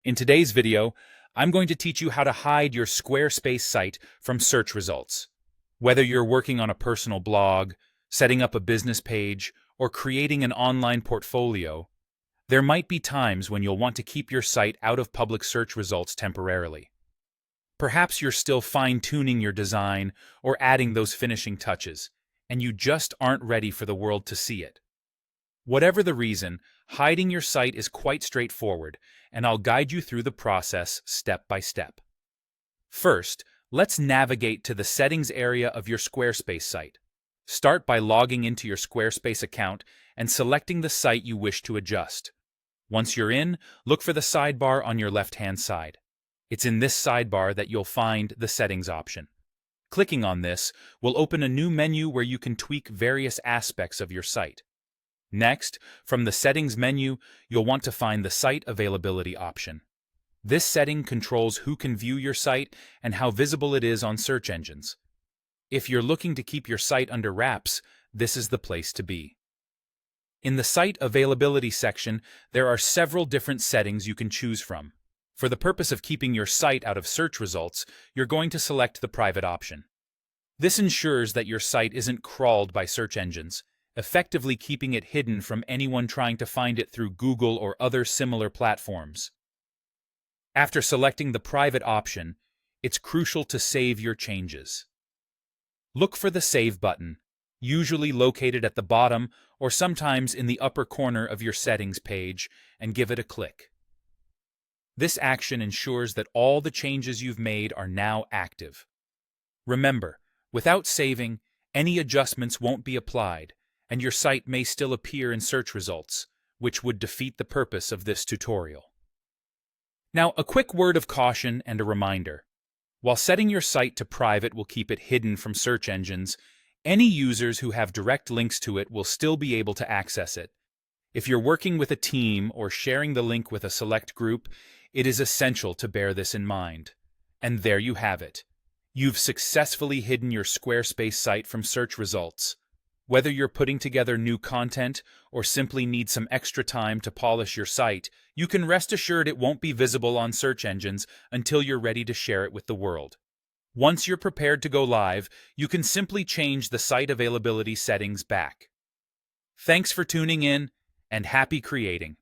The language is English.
In today's video, I'm going to teach you how to hide your Squarespace site from search results. Whether you're working on a personal blog, setting up a business page, or creating an online portfolio, there might be times when you'll want to keep your site out of public search results temporarily. Perhaps you're still fine-tuning your design or adding those finishing touches, and you just aren't ready for the world to see it. Whatever the reason, hiding your site is quite straightforward, and I'll guide you through the process step by step. First, let's navigate to the settings area of your Squarespace site. Start by logging into your Squarespace account and selecting the site you wish to adjust. Once you're in, look for the sidebar on your left-hand side. It's in this sidebar that you'll find the Settings option. Clicking on this will open a new menu where you can tweak various aspects of your site. Next, from the Settings menu, you'll want to find the Site Availability option. This setting controls who can view your site and how visible it is on search engines. If you're looking to keep your site under wraps, this is the place to be. In the Site Availability section, there are several different settings you can choose from. For the purpose of keeping your site out of search results, you're going to select the Private option. This ensures that your site isn't crawled by search engines, effectively keeping it hidden from anyone trying to find it through Google or other similar platforms. After selecting the Private option, it's crucial to save your changes. Look for the Save button, usually located at the bottom or sometimes in the upper corner of your settings page, and give it a click. This action ensures that all the changes you've made are now active. Remember, without saving, any adjustments won't be applied, and your site may still appear in search results, which would defeat the purpose of this tutorial. Now, a quick word of caution and a reminder. While setting your site to private will keep it hidden from search engines, any users who have direct links to it will still be able to access it. If you're working with a team or sharing the link with a select group, it is essential to bear this in mind. And there you have it. You've successfully hidden your Squarespace site from search results. Whether you're putting together new content or simply need some extra time to polish your site, you can rest assured it won't be visible on search engines until you're ready to share it with the world. Once you're prepared to go live, you can simply change the site availability settings back. Thanks for tuning in, and happy creating!